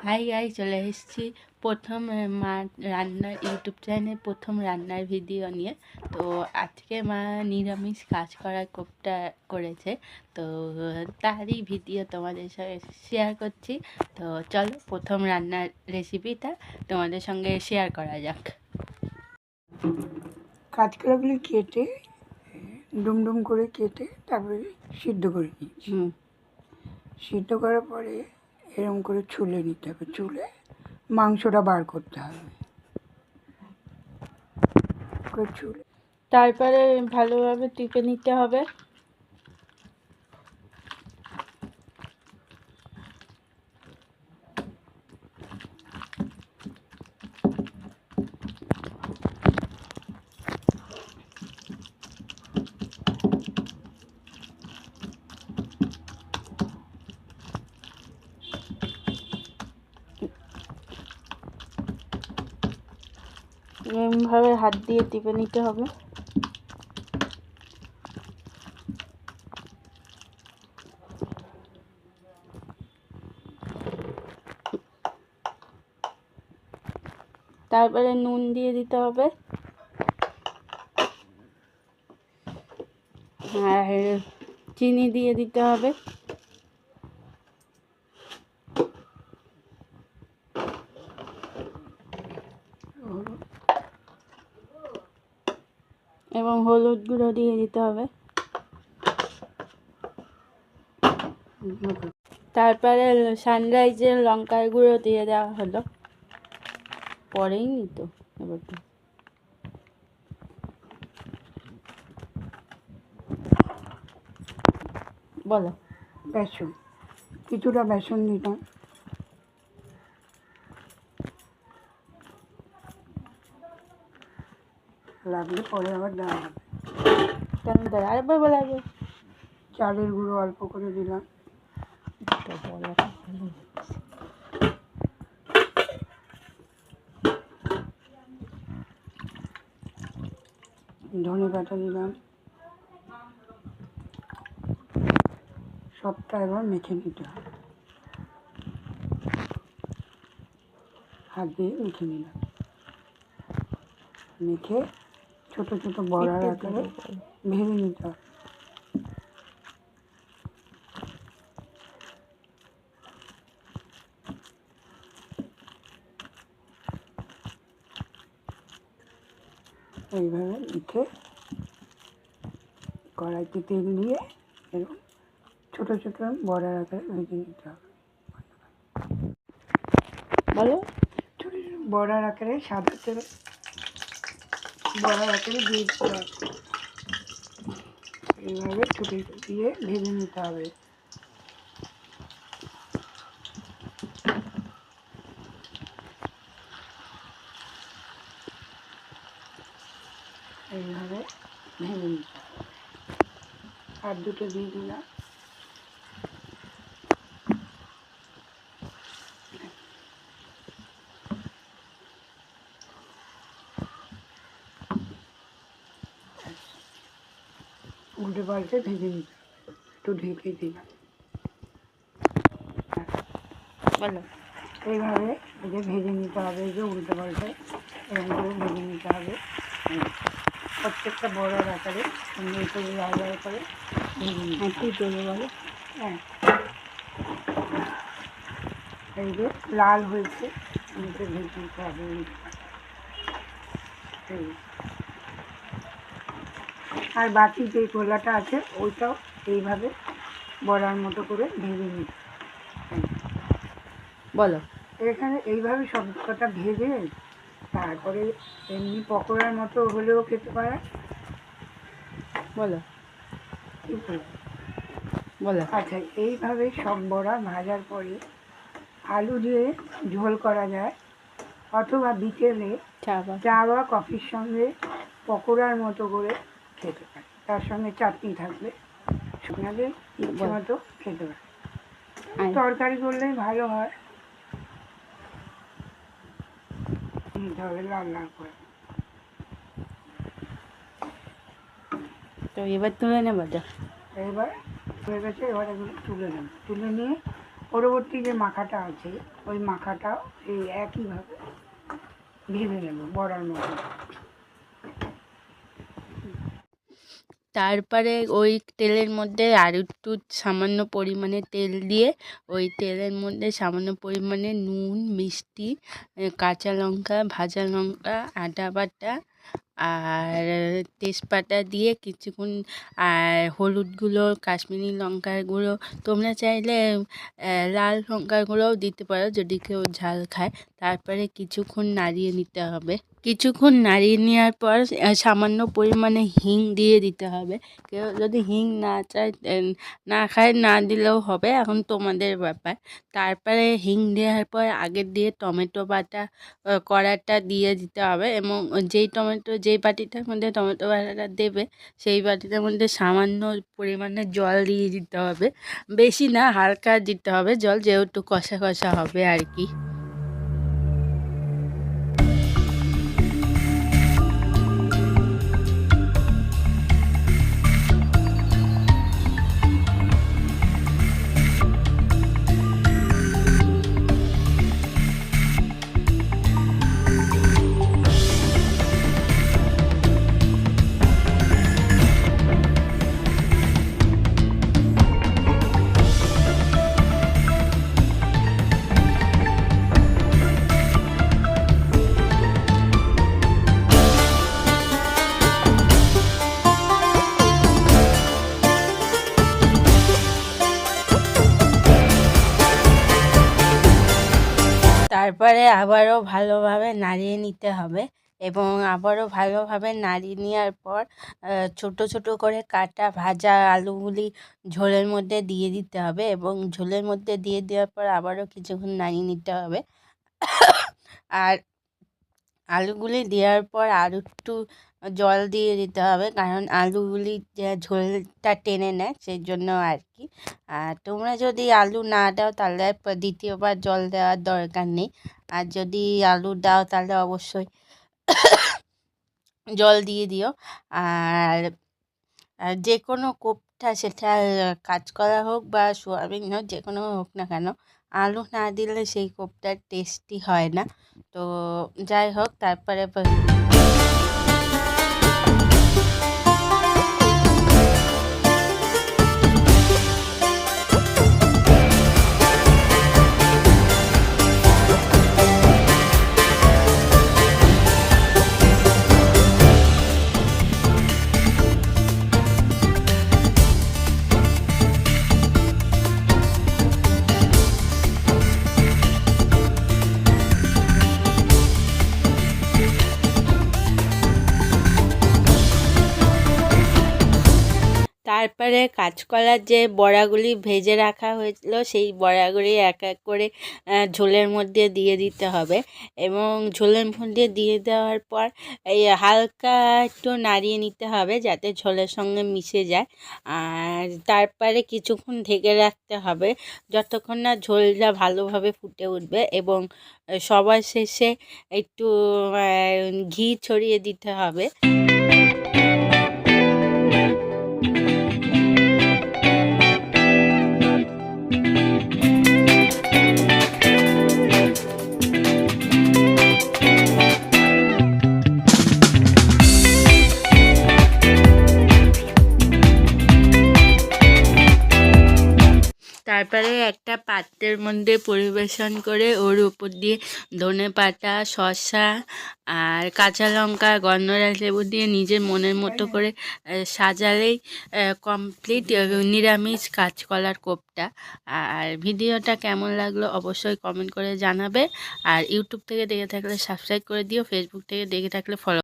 High গাই চলে এসেছি প্রথম মা রান্নার ইউটিউব চ্যানেলে প্রথম রান্নার ভিডিও নিয়ে। তো আজকে মা নিরামিষ কাঁচকড়া কোপ্তা করেছে, তো তারই ভিডিও তোমাদের সঙ্গে শেয়ার করছি। তো চলো প্রথম রান্নার রেসিপিটা তোমাদের সঙ্গে শেয়ার করা যাক। কাঁচকলাগুলি কেটে ডুমডুম করে কেটে তারপরে সিদ্ধ করে নিয়েছি। সিদ্ধ করার পরে এরকম করে ছুলে নিতে হবে, ছুলে মাংসটা বার করতে হবে। ছুলে তারপরে ভালোভাবে টিপে নিতে হবে। এমনভাবে হাত দিয়ে টিপে নিতে হবে। তারপরে নুন দিয়ে দিতে হবে আর চিনি দিয়ে দিতে হবে। এবং হলুদ গুঁড়ো দিয়ে দিতে হবে। তারপরে সানরাইজের লঙ্কার গুঁড়ো দিয়ে দেওয়া হলো, পরেই নিত এবার বলো। বেসন, কিছুটা বেসন দিতাম, লাগলে পরে আবার দেওয়া হবে। কেন দেয় আরেকবার বলা যাবে। চালের গুঁড়ো অল্প করে দিলাম, ধনে পাতা দিলাম, সবটা এবার মেখে নিতে হবে। হাত দিয়ে মেখে নিলাম, মেখে ছোট ছোট বড়ার আকারে ভেজে নিতে হবে। এইভাবে মেখে কড়াইতে তেল দিয়ে এরকম ছোট ছোট বড়ার আকারে ভেজে নিতে হবে। বলো। ছোট ছোট বড়ার আকারে সাদা তেল বড়ার আকারে দিয়ে দিতে হবে। এইভাবে ছোট দিয়ে ভেজে নিতে হবে। এইভাবে ভেজে নিতে হবে। আর দুটো দিয়ে দিলাম, উল্টে পাল্টে ভেজে নিতে হবে। একটু ঢেকে দিলাম। বলো। এইভাবে ভেজে নিতে হবে, এই যে উল্টে পাল্টে এরকম করে ভেজে নিতে হবে। প্রত্যেকটা বড়ার আকারে সুন্দর করে লাল লাল করে ভেজে নিতে হবে। বলো। হ্যাঁ, এই যে লাল হয়েছে নিচে ভেজে নিতে হবে। আর বাকি যে গোলাটা আছে ওইটাও এইভাবে বড়ার মতো করে ভেজে নিতে হবে। বলো। এখানে এইভাবে সব কটা ভেজে তারপরে এমনি পকোড়ার মতো হলেও খেতে পারে। বলো। কি বলবো? বলো। আচ্ছা, এইভাবে সব বড়া ভাজার পরে আলু দিয়ে ঝোল করা যায়, অথবা বিকেলে চা বা কফির সঙ্গে পকোড়ার মতো করে খেতে পারে। তার সঙ্গে চাটনি থাকবে, আপনাদের ইচ্ছে মতো খেতে পারে। তরকারি করলেই ভালো হয়। নিতে হবে লাল লাল করে। তো এবার তুলে নেবো। এবার হয়ে গেছে, এবার এগুলো তুলে নেব। তুলে নিয়ে পরবর্তী যে মাখাটা আছে ওই মাখাটাও এই একইভাবে ভেজে নেব বড়ার মতো। তারপরে ওই তেলের মধ্যে আর একটু সামান্য পরিমাণে তেল দিয়ে ওই তেলের মধ্যে সামান্য পরিমাণে নুন, মিষ্টি, কাঁচা লঙ্কা, ভাজা লঙ্কা, আদা বাটা আর তেজপাতা দিয়ে কিছুক্ষণ, আর হলুদ গুঁড়ো, কাশ্মীরি লঙ্কার গুঁড়ো, তোমরা চাইলে লাল লঙ্কার গুঁড়োও দিতে পারো যদি কেউ ঝাল খায়। তারপরে কিছুক্ষণ নাড়িয়ে নিতে হবে। কিছুক্ষণ নাড়িয়ে নেওয়ার পর সামান্য পরিমাণে হিং দিয়ে দিতে হবে। কেউ যদি হিং না চায়, না খায়, না দিলেও হবে, এখন তোমাদের ব্যাপার। তারপরে হিং দেওয়ার পর আগের দিয়ে টমেটো বাটা কড়াটা দিয়ে দিতে হবে, এবং যেই বাটিটার মধ্যে টমেটো বাটাটা দেবে সেই বাটিটার মধ্যে সামান্য পরিমাণে জল দিয়ে দিতে হবে। বেশি না, হালকা দিতে হবে জল, যেহেতু কষা কষা হবে আর কি। তারপরে আবারও ভালোভাবে নাড়িয়ে নিতে হবে, এবং আবারও ভালোভাবে নাড়িয়ে নেওয়ার পর ছোট ছোট করে কাটা ভাজা আলুগুলি ঝোলের মধ্যে দিয়ে দিতে হবে, এবং ঝোলের মধ্যে দিয়ে দেওয়ার পর আবারও কিছুক্ষণ নাড়িয়ে নিতে হবে। আর আলুগুলি দেওয়ার পর আর একটু জল দিয়ে দিতে হবে, কারণ আলুগুলি যে ঝোলটা টেনে নেয় সেই জন্য আর কি। আর তোমরা যদি আলু না দাও তাহলে দ্বিতীয়বার জল দেওয়ার দরকার নেই, আর যদি আলু দাও তাহলে অবশ্যই জল দিয়ে দিও। আর যে কোনো কোপ্তা, সেটা কাঁচকলা হোক বা সোয়াবিন হোক, যে কোনো হোক না কেন, আলু না দিলে সেই কোপ্তার টেস্টি হয় না। তো যাই হোক, তারপরে কাঁচকলার যে বড়াগুলি ভেজে রাখা হয়েছিল সেই বড়াগুলি এক এক করে ঝোলের মধ্যে দিয়ে দিতে হবে, এবং ঝোলের মধ্যে দিয়ে দেওয়ার পর এই হালকা একটু নাড়িয়ে নিতে হবে যাতে ঝোলের সঙ্গে মিশে যায়। আর তারপরে কিছুক্ষণ ঢেকে রাখতে হবে যতক্ষণ না ঝোলটা ভালোভাবে ফুটে উঠবে, এবং সবার শেষে একটু ঘি ছড়িয়ে দিতে হবে। তারপরে একটা পাত্রের মধ্যে পরিবেশন করে ওর উপর দিয়ে ধনেপাতা, শসা আর কাঁচা লঙ্কা, গন্ধরাজ লেবু দিয়ে নিজের মনের মতো করে সাজালেই কমপ্লিট নিরামিষ কাঁচকলার কোপ্তা। আর ভিডিওটা কেমন লাগলো অবশ্যই কমেন্ট করে জানাবে, আর ইউটিউব থেকে দেখে থাকলে সাবস্ক্রাইব করে দিও, ফেসবুক থেকে দেখে থাকলে ফলো